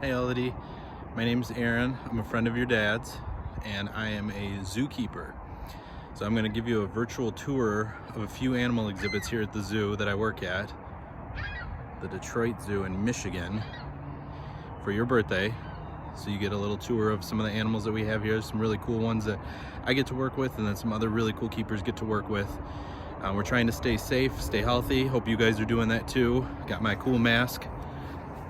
Hey Elodie, my name's Aaron. I'm a friend of your dad's and I am a zookeeper. So I'm going to give you a virtual tour of a few animal exhibits here at the zoo that I work at, the Detroit Zoo in Michigan, for your birthday. So you get a little tour of some of the animals that we have here, some really cool ones that I get to work with and then some other really cool keepers get to work with. We're trying to stay safe, stay healthy. Hope you guys are doing that too. Got my cool mask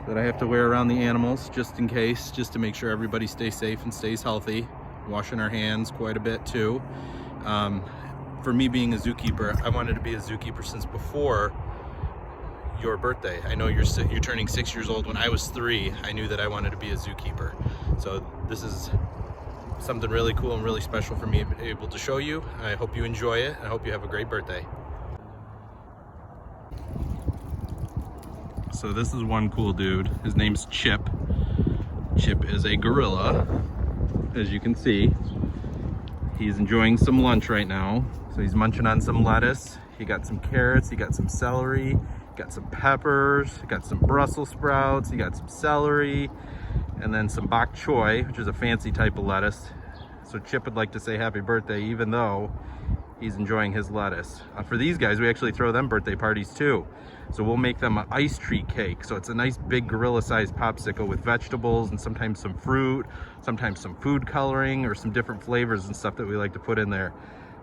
that I have to wear around the animals just in case, just to make sure everybody stays safe and stays healthy. Washing our hands quite a bit too. For me being a zookeeper, I wanted to be a zookeeper since before your birthday. I know you're turning 6 years old. When I was 3, I knew that I wanted to be a zookeeper. So this is something really cool and really special for me to be able to show you. I hope you enjoy it. I hope you have a great birthday. So this is one cool dude. His name's Chip. Chip is a gorilla, as you can see. He's enjoying some lunch right now. So he's munching on some lettuce. He got some carrots, he got some celery, got some peppers, got some Brussels sprouts, he got some celery, and then some bok choy, which is a fancy type of lettuce. So Chip would like to say happy birthday even though he's enjoying his lettuce. For these guys, we actually throw them birthday parties too. So we'll make them an ice tree cake. So it's a nice big gorilla-sized popsicle with vegetables and sometimes some fruit, sometimes some food coloring or some different flavors and stuff that we like to put in there.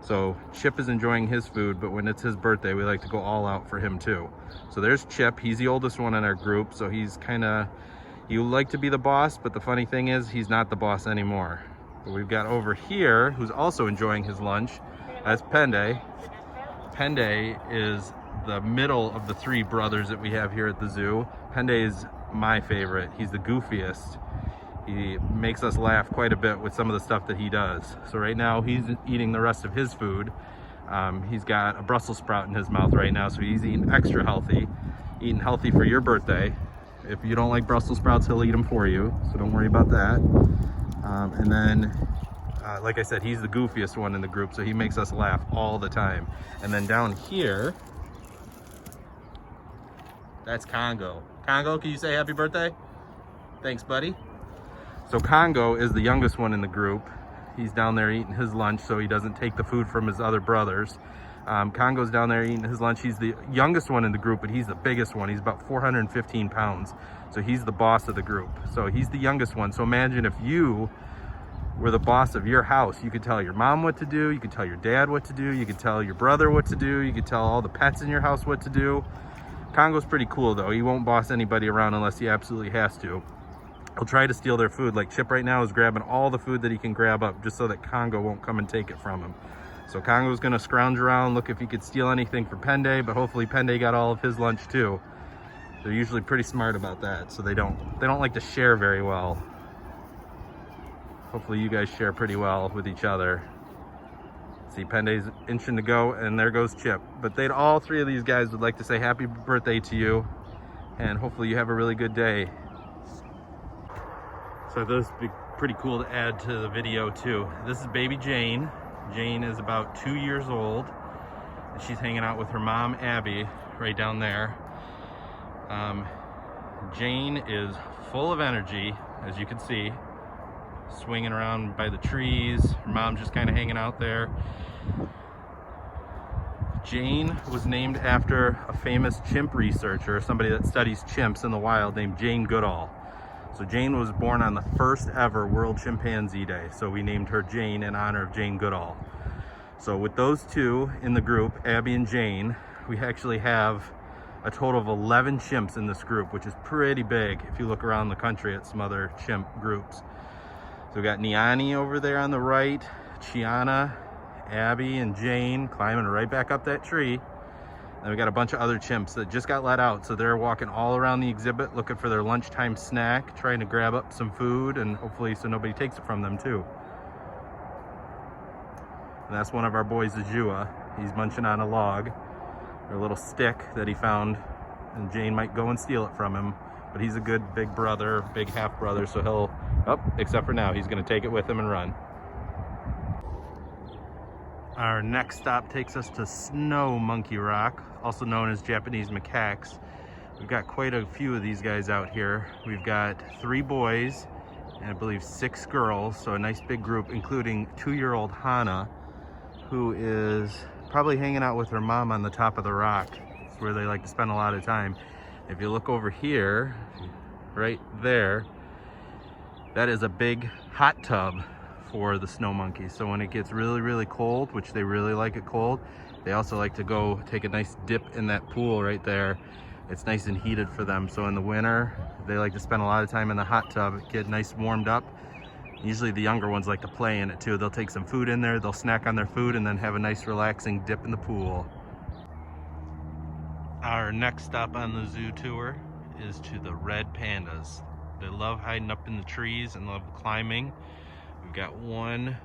So Chip is enjoying his food, but when it's his birthday, we like to go all out for him too. So there's Chip. He's the oldest one in our group, so he's he would like to be the boss, but the funny thing is he's not the boss anymore. But we've got over here, who's also enjoying his lunch, that's Pende. Pende is the middle of the 3 brothers that we have here at the zoo. Pende is my favorite. He's the goofiest. He makes us laugh quite a bit with some of the stuff that he does. So right now he's eating the rest of his food. He's got a Brussels sprout in his mouth right now, so he's eating extra healthy. Eating healthy for your birthday. If you don't like Brussels sprouts, he'll eat them for you, so don't worry about that. And then like I said, he's the goofiest one in the group, so he makes us laugh all the time. And then down here, that's Congo. Congo, can you say happy birthday? Thanks, buddy. So Congo is the youngest one in the group. He's down there eating his lunch so he doesn't take the food from his other brothers. Congo's down there eating his lunch. He's the youngest one in the group, but he's the biggest one. He's about 415 pounds. So he's the boss of the group. So he's the youngest one. So imagine if you were the boss of your house. You could tell your mom what to do, you could tell your dad what to do, you could tell your brother what to do, you could tell all the pets in your house what to do. Congo's pretty cool though. He won't boss anybody around unless he absolutely has to. He'll try to steal their food. Like Chip right now is grabbing all the food that he can grab up just so that Congo won't come and take it from him. So Congo's gonna scrounge around, look if he could steal anything for Pende, but hopefully Pende got all of his lunch too. They're usually pretty smart about that, so they don't like to share very well. Hopefully you guys share pretty well with each other. See, Pende's inching to go, and there goes Chip. But all 3 of these guys would like to say happy birthday to you, and hopefully you have a really good day. So this would be pretty cool to add to the video too. This is baby Jane. Jane is about 2 years old, and she's hanging out with her mom, Abby, right down there. Jane is full of energy, as you can see. Swinging around by the trees. Her mom just kind of hanging out there. Jane was named after a famous chimp researcher, somebody that studies chimps in the wild, named Jane Goodall. So Jane was born on the first ever World Chimpanzee Day, so we named her Jane in honor of Jane Goodall. So with those 2 in the group, Abby and Jane, we actually have a total of 11 chimps in this group, which is pretty big if you look around the country at some other chimp groups. So we got Niani over there on the right, Chiana, Abby, and Jane climbing right back up that tree. Then we got a bunch of other chimps that just got let out, so they're walking all around the exhibit looking for their lunchtime snack, trying to grab up some food, and hopefully so nobody takes it from them too. And that's one of our boys, Ajua. He's munching on a log, or a little stick that he found, and Jane might go and steal it from him. But he's a good big brother, big half brother, so he'll, except for now, he's gonna take it with him and run. Our next stop takes us to Snow Monkey Rock, also known as Japanese macaques. We've got quite a few of these guys out here. We've got 3 boys and I believe 6 girls, so a nice big group, including 2-year-old Hannah, who is probably hanging out with her mom on the top of the rock. It's where they like to spend a lot of time. If you look over here, right there, that is a big hot tub for the snow monkeys. So when it gets really, really cold, which they really like it cold, they also like to go take a nice dip in that pool right there. It's nice and heated for them. So in the winter, they like to spend a lot of time in the hot tub, get nice warmed up. Usually the younger ones like to play in it too. They'll take some food in there, they'll snack on their food, and then have a nice relaxing dip in the pool. Our next stop on the zoo tour is to the red pandas. They love hiding up in the trees and love climbing. We've got one,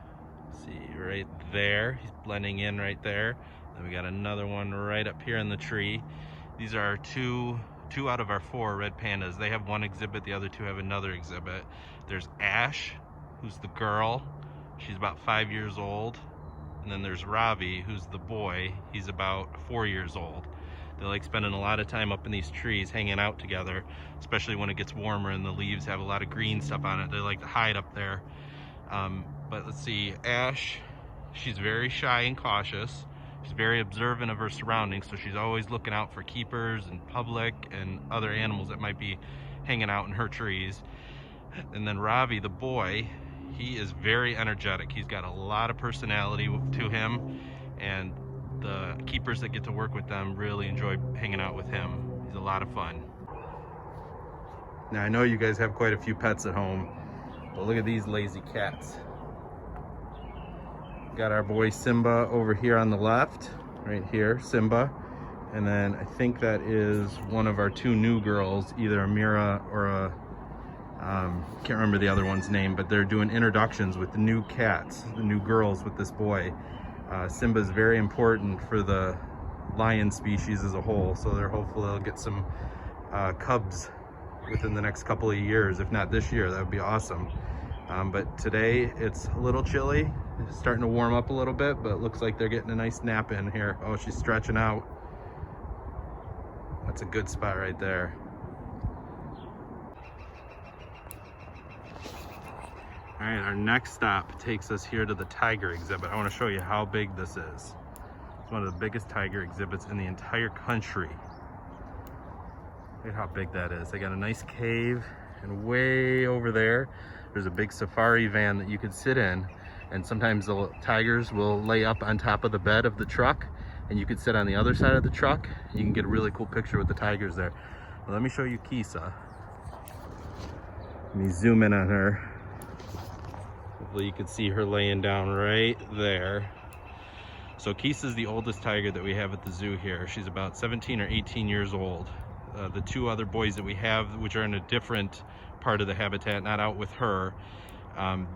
see right there, he's blending in right there. Then we got another one right up here in the tree. These are two out of our 4 red pandas. They have one exhibit, the other 2 have another exhibit. There's Ash, who's the girl. She's about 5 years old. And then there's Ravi, who's the boy. He's about 4 years old. They like spending a lot of time up in these trees hanging out together, especially when it gets warmer and the leaves have a lot of green stuff on it. They like to hide up there. But let's see, Ash, she's very shy and cautious. She's very observant of her surroundings, so she's always looking out for keepers and public and other animals that might be hanging out in her trees. And then Ravi, the boy, he is very energetic. He's got a lot of personality to him, and the keepers that get to work with them really enjoy hanging out with him. He's a lot of fun. Now I know you guys have quite a few pets at home, but look at these lazy cats. Got our boy Simba over here on the left, right here, Simba. And then I think that is one of our 2 new girls, either Amira or can't remember the other one's name, but they're doing introductions with the new cats, the new girls with this boy. Simba is very important for the lion species as a whole, so hopefully they'll get some cubs within the next couple of years. If not this year, that would be awesome. But today it's a little chilly. It's starting to warm up a little bit, but it looks like they're getting a nice nap in here. Oh, she's stretching out. That's a good spot right there. All right, our next stop takes us here to the tiger exhibit. I want to show you how big this is. It's one of the biggest tiger exhibits in the entire country. Look at how big that is. They got a nice cave, and way over there, there's a big safari van that you could sit in. And sometimes the tigers will lay up on top of the bed of the truck, and you could sit on the other side of the truck. You can get a really cool picture with the tigers there. Well, let me show you Kisa. Let me zoom in on her. Hopefully you can see her laying down right there. So Kisa's the oldest tiger that we have at the zoo here. She's about 17 or 18 years old. The 2 other boys that we have, which are in a different part of the habitat, not out with her,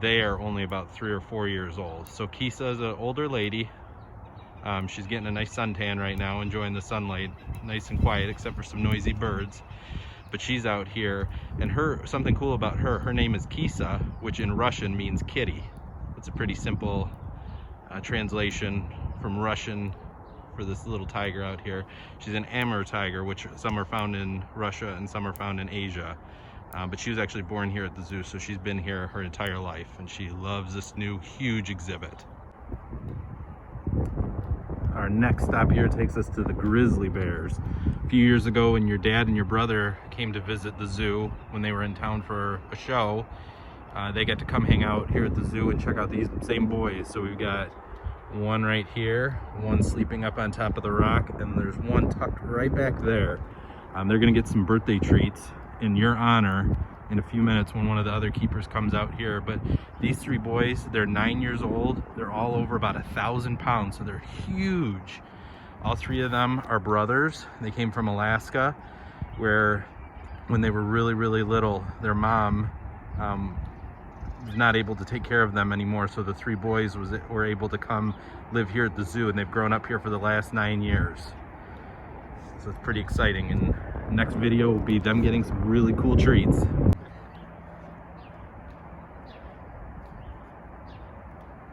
they are only about 3 or 4 years old. So Kisa is an older lady. She's getting a nice suntan right now, enjoying the sunlight, nice and quiet, except for some noisy birds. But she's out here, and something cool about her name is Kisa, which in Russian means kitty. It's a pretty simple translation from Russian for this little tiger out here. She's an Amur tiger, which some are found in Russia and some are found in Asia. But she was actually born here at the zoo, so she's been here her entire life, and she loves this new huge exhibit. Our next stop here takes us to the grizzly bears. A few years ago, when your dad and your brother came to visit the zoo when they were in town for a show, they got to come hang out here at the zoo and check out these same boys. So we've got one right here, one sleeping up on top of the rock, and there's one tucked right back there. They're gonna get some birthday treats in your honor in a few minutes when one of the other keepers comes out here. But these 3 boys, they're 9 years old. They're all over about 1,000 pounds, so they're huge. All 3 of them are brothers. They came from Alaska, where when they were really, really little, their mom was not able to take care of them anymore, so the 3 boys were able to come live here at the zoo, and they've grown up here for the last 9 years. So it's pretty exciting, and the next video will be them getting some really cool treats.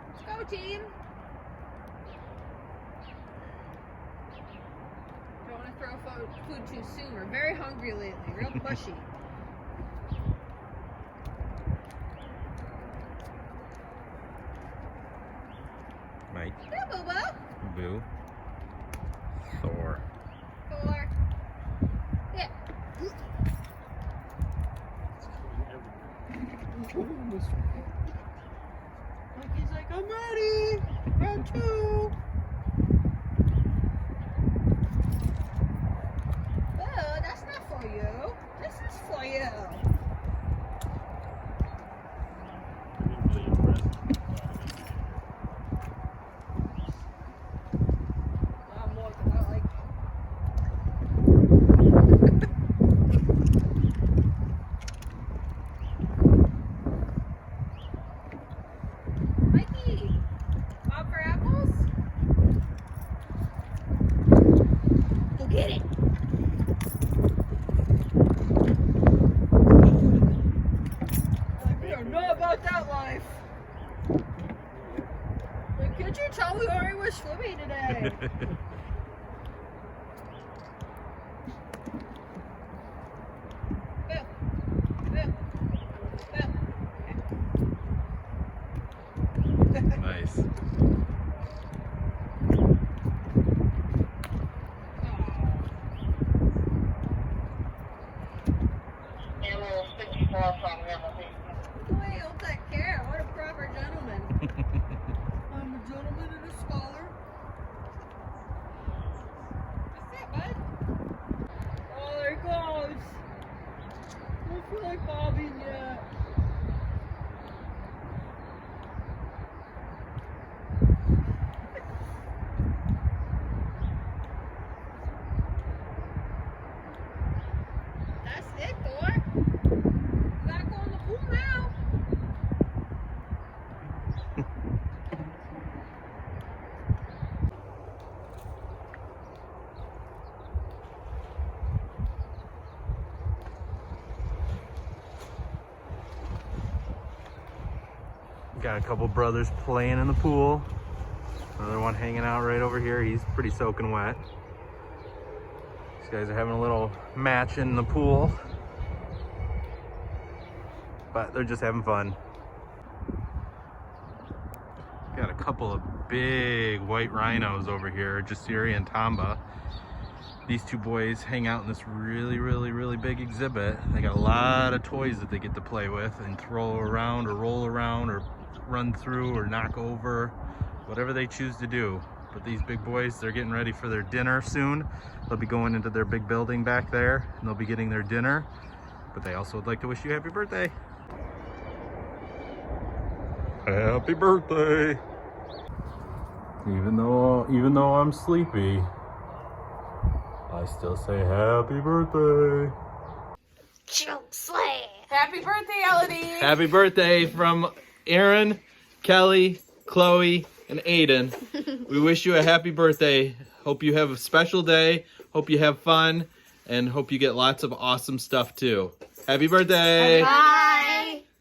Let's go, team! Don't want to throw food too soon. We're very hungry. Mike. Yeah, Boo-Boo. Boo. Thor. 4. Yeah. Mikey's like, I'm ready. Round 2. Boo, that's not for you. This is for you. I'm more than I like. Mikey, Bob for apples? Go get it. Like, we don't know about that life. Like, can't you tell we already were swimming today? Boo. Boo. Boo. Nice. Boy, hold that care. What a proper gentleman. I'm a gentleman and a scholar. That's it, bud. Oh, there he goes. I don't feel like bobbing yet. That's it, Thor. You gotta go in the pool now. Got a couple brothers playing in the pool. Another one hanging out right over here. He's pretty soaking wet. These guys are having a little match in the pool. But they're just having fun. Got a couple of big white rhinos over here, Jasiri and Tamba. These two boys hang out in this really big exhibit. They got a lot of toys that they get to play with and throw around or roll around or run through or knock over, whatever they choose to do. But these big boys, they're getting ready for their dinner soon. They'll be going into their big building back there and they'll be getting their dinner. But they also would like to wish you happy birthday. Happy birthday. Even though I'm sleepy, I still say happy birthday. Choke slam. Happy birthday, Elodie. Happy birthday from Aaron, Kelly, Chloe, and Aiden. We wish you a happy birthday. Hope you have a special day. Hope you have fun. And hope you get lots of awesome stuff too. Happy birthday. Bye.